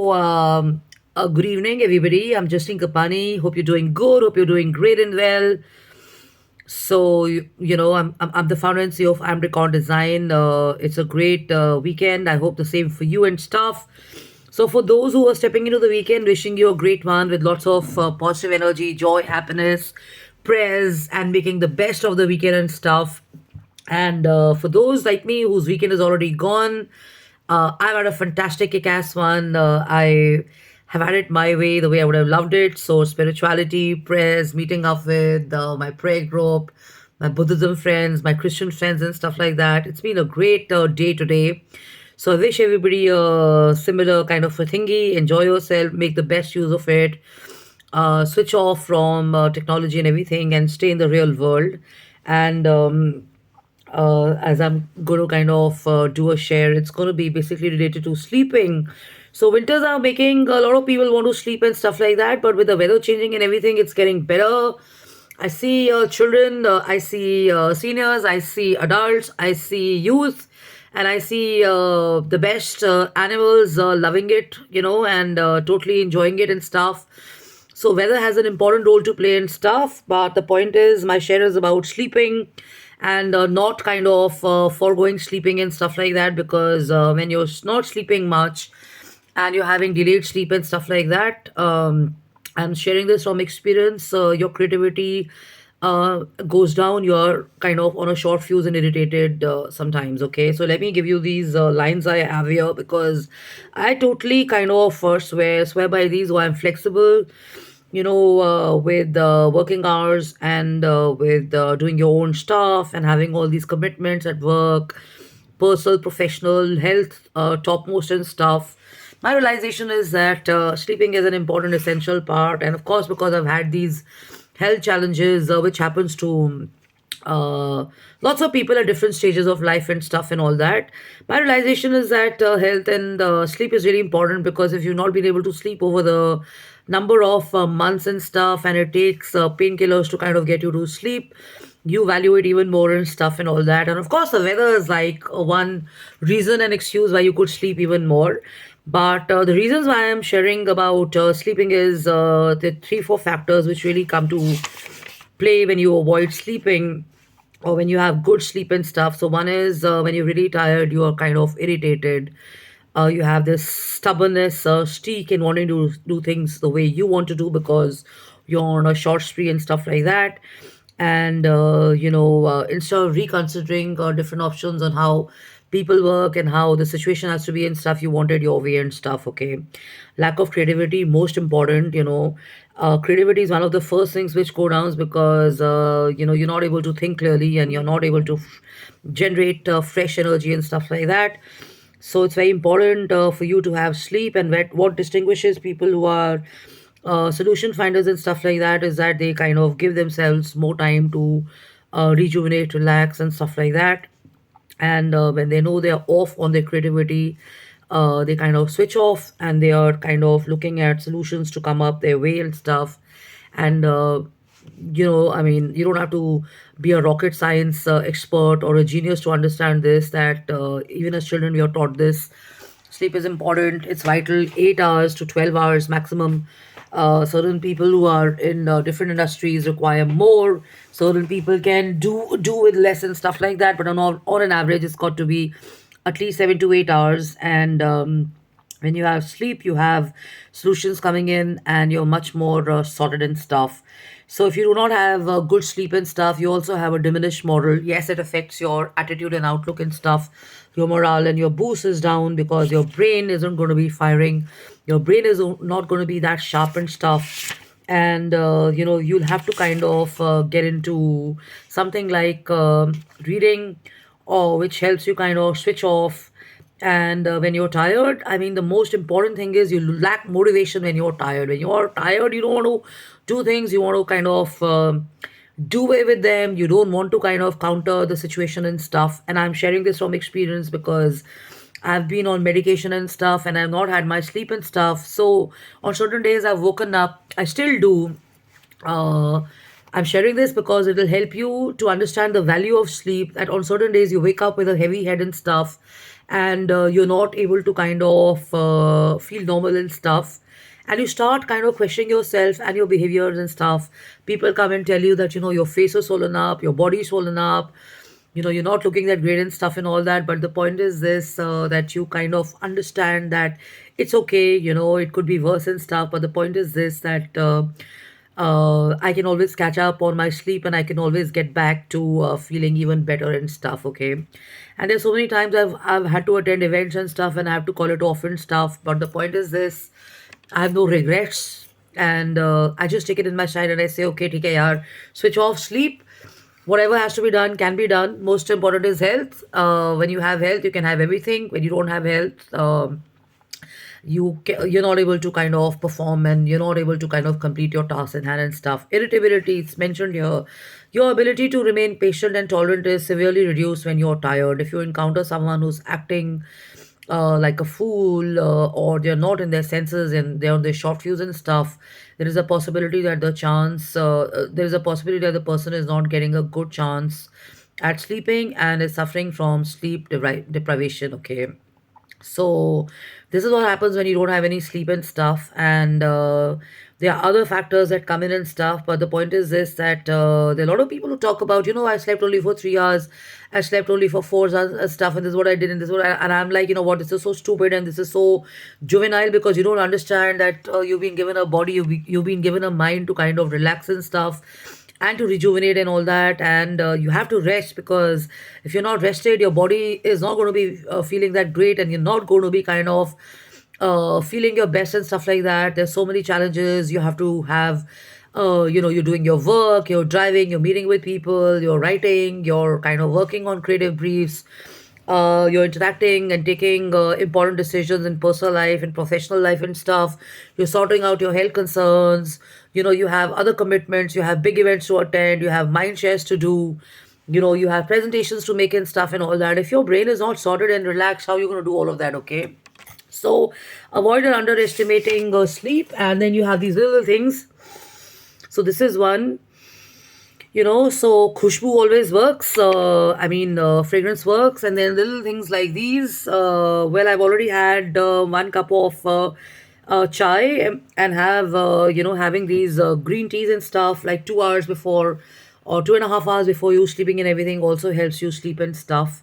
Good evening, everybody. I'm Justin Kapani. Hope you're doing good. Hope you're doing great and well. I'm the founder and CEO of I'm Record Design. It's a great weekend. I hope the same for you and stuff. So, for those who are stepping into the weekend, wishing you a great one with lots of positive energy, joy, happiness, prayers, and making the best of the weekend and stuff. And for those like me whose weekend is already gone, I've had a fantastic kick-ass one. I have had it my way, the way I would have loved it. So spirituality, prayers, meeting up with my prayer group, my Buddhism friends, my Christian friends, and stuff like that. It's been a great day today. So I wish everybody a similar kind of a thingy. Enjoy yourself, make the best use of it, switch off from technology and everything, and stay in the real world. And as I'm going to kind of do a share, it's going to be basically related to sleeping. So winters are making a lot of people want to sleep and stuff like that, but with the weather changing and everything, it's getting better. I see children, I see seniors, I see adults, I see youth, and I see the best animals loving it, and totally enjoying it and stuff. So weather has an important role to play and stuff, but the point is my share is about sleeping and not kind of foregoing sleeping and stuff like that, because when you're not sleeping much and you're having delayed sleep and stuff like that, I'm sharing this from experience. Your creativity goes down. You're kind of on a short fuse and irritated sometimes. Okay, so let me give you these lines I have here, because I totally kind of swear by these. Why I'm flexible, with working hours and with doing your own stuff and having all these commitments at work, personal, professional, health, topmost and stuff. My realization is that sleeping is an important, essential part. And of course, because I've had these health challenges, which happens to uh, lots of people at different stages of life and stuff and all that. My realization is that health and sleep is really important, because if you've not been able to sleep over the number of months and stuff, and it takes painkillers to kind of get you to sleep, you value it even more and stuff and all that. And of course, the weather is like one reason and excuse why you could sleep even more. But the reasons why I'm sharing about sleeping is the three, four factors which really come to play when you avoid sleeping or when you have good sleep and stuff. So one is when you're really tired, you are kind of irritated. You have this stubbornness, streak in wanting to do things the way you want to do, because you're on a short spree and stuff like that. And instead of reconsidering different options on how people work and how the situation has to be and stuff, you wanted your way and stuff. Okay, lack of creativity, most important. Creativity is one of the first things which go down, because you're not able to think clearly and you're not able to generate fresh energy and stuff like that. So it's very important for you to have sleep. And what distinguishes people who are solution finders and stuff like that is that they kind of give themselves more time to rejuvenate, relax, and stuff like that. And when they know they're off on their creativity, they kind of switch off and they are kind of looking at solutions to come up their way and stuff. And I mean, you don't have to be a rocket science expert or a genius to understand this, that even as children we are taught this. Sleep is important, it's vital. 8 hours to 12 hours maximum. Certain people who are in different industries require more. Certain people can do with less and stuff like that, but on an average it's got to be at least 7 to 8 hours. And when you have sleep, you have solutions coming in and you're much more sorted and stuff. So if you do not have good sleep and stuff, you also have a diminished moral. Yes, it affects your attitude and outlook and stuff. Your morale and your boost is down, because your brain isn't going to be firing. Your brain is not going to be that sharp and stuff. And you'll have to kind of get into something like reading, or which helps you kind of switch off. And when you're tired, I mean, the most important thing is you lack motivation. When you're tired, you don't want to do things, you want to kind of do away with them. You don't want to kind of counter the situation and stuff. And I'm sharing this from experience, because I've been on medication and stuff and I've not had my sleep and stuff. So on certain days I've woken up, I still do. uh, I'm sharing this because it will help you to understand the value of sleep. That on certain days you wake up with a heavy head and stuff, and you're not able to kind of feel normal and stuff, and you start kind of questioning yourself and your behaviors and stuff. People come and tell you that your face is swollen up, your body is swollen up, you're not looking that great and stuff and all that. But the point is this, that you kind of understand that it's okay, it could be worse and stuff. But the point is this, that I can always catch up on my sleep, and I can always get back to feeling even better and stuff. Okay, and there's so many times I've had to attend events and stuff, and I have to call it off and stuff. But the point is this: I have no regrets, and I just take it in my stride, and I say, okay, take yaar, switch off, sleep. Whatever has to be done can be done. Most important is health. When you have health, you can have everything. When you don't have health, you're not able to kind of perform, and you're not able to kind of complete your tasks in hand and stuff. Irritability, it's mentioned here. Your ability to remain patient and tolerant is severely reduced when you're tired. If you encounter someone who's acting like a fool, or they're not in their senses and they're on their short fuse and stuff, there is a possibility that the person is not getting a good chance at sleeping and is suffering from sleep deprivation. Okay, so this is what happens when you don't have any sleep and stuff. And there are other factors that come in and stuff. But the point is this, that there are a lot of people who talk about, I slept only for 3 hours, I slept only for 4 hours and stuff, and this is what I did, and this is what and I'm like, what, this is so stupid and this is so juvenile, because you don't understand that you've been given a body, you've been given a mind to kind of relax and stuff, and to rejuvenate and all that. And you have to rest, because if you're not rested, your body is not going to be feeling that great, and you're not going to be kind of feeling your best and stuff like that. There's so many challenges you have to have. You're doing your work, you're driving, you're meeting with people, you're writing, you're kind of working on creative briefs, you're interacting and taking important decisions in personal life and professional life and stuff. You're sorting out your health concerns. You have other commitments, you have big events to attend, you have mind shares to do, you have presentations to make and stuff and all that. If your brain is not sorted and relaxed, how are you going to do all of that? Okay, so avoid underestimating sleep. And then you have these little things. So this is one. So khushbu always works. Fragrance works. And then little things like these. Well, I've already had 1 cup of chai, and have, having these green teas and stuff like 2 hours before, or 2.5 hours before you sleeping, and everything also helps you sleep and stuff.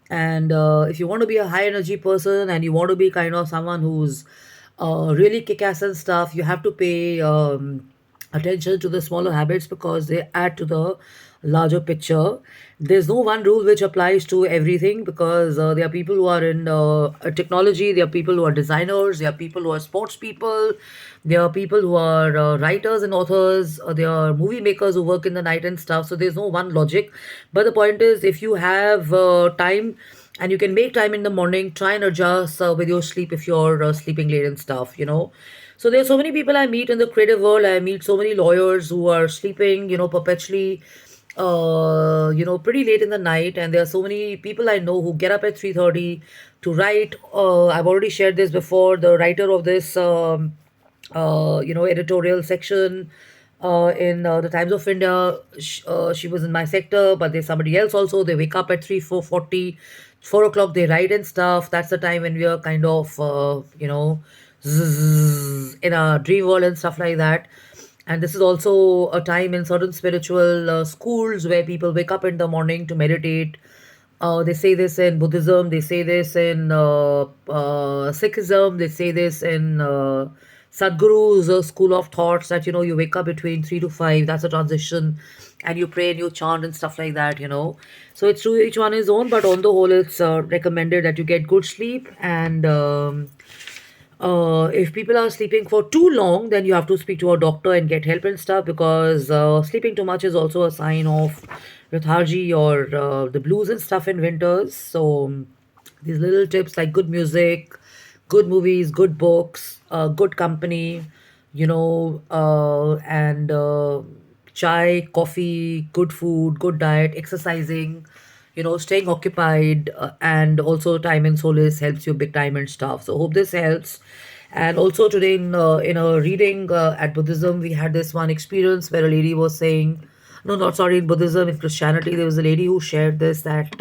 And if you want to be a high energy person, and you want to be kind of someone who's really kick ass and stuff, you have to pay attention to the smaller habits, because they add to the larger picture. There's no one rule which applies to everything, because there are people who are in technology, there are people who are designers, there are people who are sports people, there are people who are writers and authors, there are movie makers who work in the night and stuff. So there's no one logic. But the point is, if you have time and you can make time in the morning, try and adjust with your sleep if you're sleeping late and stuff. So there are so many people I meet in the creative world. I meet so many lawyers who are sleeping, perpetually, pretty late in the night. And there are so many people I know who get up at 3:30 to write. I've already shared this before. The writer of this, editorial section in the Times of India, she was in my sector, but there's somebody else also. They wake up at 3, 4:40, 4 o'clock. They write and stuff. That's the time when we are kind of, in a dream world and stuff like that. And this is also a time in certain spiritual schools where people wake up in the morning to meditate. They say this in Buddhism, they say this in Sikhism, they say this in Sadhguru's school of thoughts, that you wake up between 3 to 5. That's a transition, and you pray and you chant and stuff like that. So it's to each one his own, but on the whole, it's recommended that you get good sleep. And if people are sleeping for too long, then you have to speak to a doctor and get help and stuff, because sleeping too much is also a sign of lethargy, or the blues and stuff in winters. So these little tips, like good music, good movies, good books, good company, and chai, coffee, good food, good diet, exercising, staying occupied, and also time and solace helps you big time and stuff. So hope this helps. And also today in a reading at Buddhism, we had this one experience where a lady was saying, no, not sorry, in Buddhism, in Christianity, there was a lady who shared this, that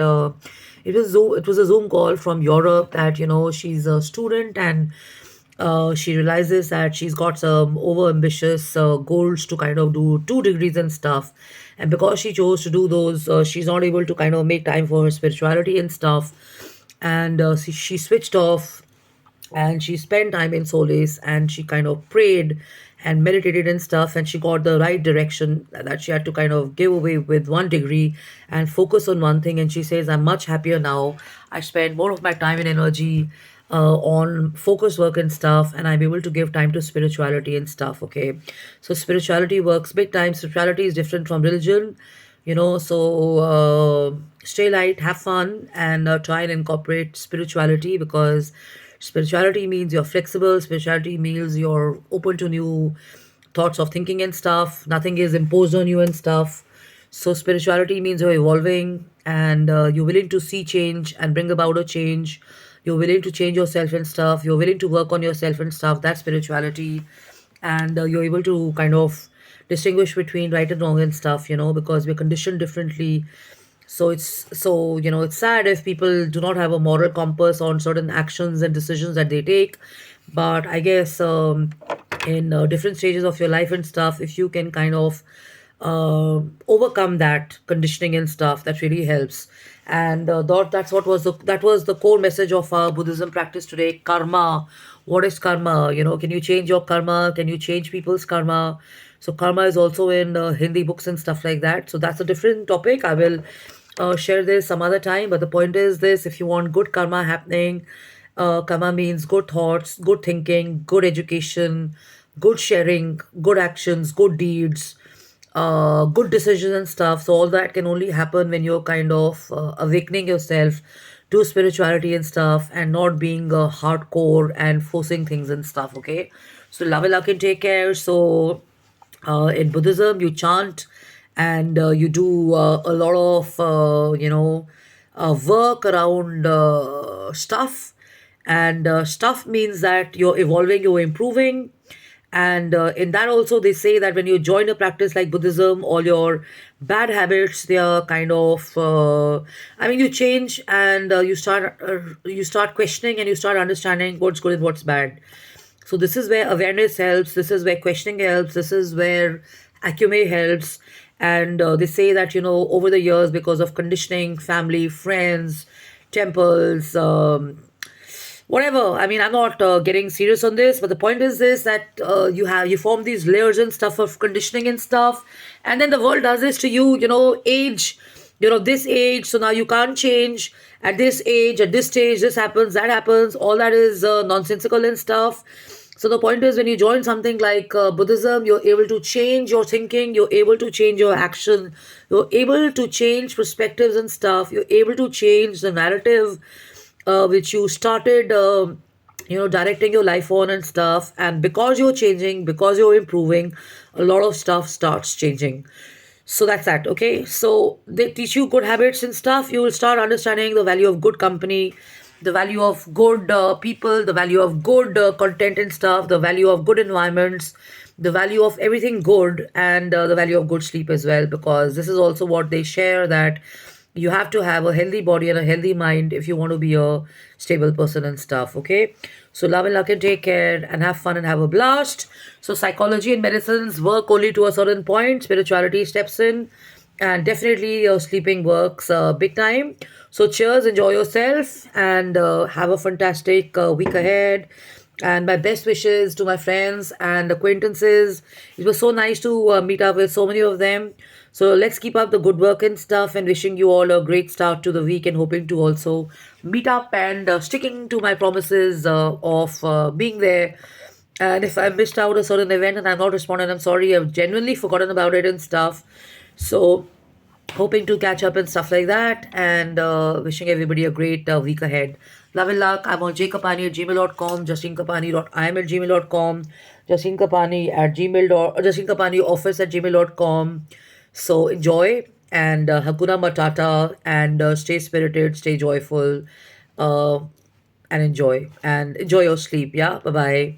it was a Zoom call from Europe, that she's a student, and she realizes that she's got some over ambitious goals to kind of do 2 degrees and stuff. And because she chose to do those, she's not able to kind of make time for her spirituality and stuff. And she switched off, and she spent time in solace, and she kind of prayed and meditated and stuff, and she got the right direction, that she had to kind of give away with 1 degree and focus on one thing. And she says, I'm much happier now. I spend more of my time and energy on focus work and stuff, and I'm able to give time to spirituality and stuff. Okay, so spirituality works big time. Spirituality is different from religion, so stay light, have fun, and try and incorporate spirituality, because spirituality means you're flexible. Spirituality means you're open to new thoughts of thinking and stuff. Nothing is imposed on you and stuff. So spirituality means you're evolving, and you're willing to see change and bring about a change. You're willing to change yourself and stuff. You're willing to work on yourself and stuff. That's spirituality. And you're able to kind of distinguish between right and wrong and stuff, because we're conditioned differently. It's sad if people do not have a moral compass on certain actions and decisions that they take. But I guess in different stages of your life and stuff, if you can kind of overcome that conditioning and stuff, that really helps. And that was the core message of our Buddhism practice today. Karma. What is karma? Can you change your karma? Can you change people's karma? So karma is also in Hindi books and stuff like that. So that's a different topic. I will share this some other time. But the point is this: if you want good karma happening, karma means good thoughts, good thinking, good education, good sharing, good actions, good deeds, good decisions and stuff. So all that can only happen when you're kind of awakening yourself to spirituality and stuff, and not being hardcore and forcing things and stuff. Okay, so love and luck and take care. So in Buddhism, you chant, and you do a lot of work around stuff. And stuff means that you're evolving, you're improving. And in that also, they say that when you join a practice like Buddhism, all your bad habits, they are kind of you change, and you start questioning, and you start understanding what's good and what's bad. So this is where awareness helps. This is where questioning helps. This is where Akume helps. And they say that, over the years, because of conditioning, family, friends, temples, whatever. I mean, I'm not getting serious on this, but the point is this: that you form these layers and stuff of conditioning and stuff, and then the world does this to you. Age, this age, so now you can't change. At this age, at this stage, this happens, that happens. All that is nonsensical and stuff. So the point is, when you join something like Buddhism, you're able to change your thinking, you're able to change your action, you're able to change perspectives and stuff, you're able to change the narrative which you started, directing your life on and stuff. And because you're changing, because you're improving, a lot of stuff starts changing. So that's that. Okay, so they teach you good habits and stuff. You will start understanding the value of good company, the value of good people, the value of good content and stuff, the value of good environments, the value of everything good, and the value of good sleep as well, because this is also what they share, that you have to have a healthy body and a healthy mind if you want to be a stable person and stuff. Okay, so love and luck and take care, and have fun and have a blast. So psychology and medicines work only to a certain point. Spirituality steps in, and definitely your sleeping works big time. So cheers, enjoy yourself, and have a fantastic week ahead. And my best wishes to my friends and acquaintances. It was so nice to meet up with so many of them. So let's keep up the good work and stuff, and wishing you all a great start to the week, and hoping to also meet up, and sticking to my promises of being there. And if I missed out a certain event and I'm not responding, I'm sorry. I've genuinely forgotten about it and stuff. So hoping to catch up and stuff like that, and wishing everybody a great week ahead. Love and luck. I'm on jkapani at gmail.com, justinekapani.im at gmail.com, justinekapani at gmail. Justinekapani office at gmail.com. So enjoy, and Hakuna Matata, and stay spirited, stay joyful, uh, and enjoy your sleep. Yeah, bye bye.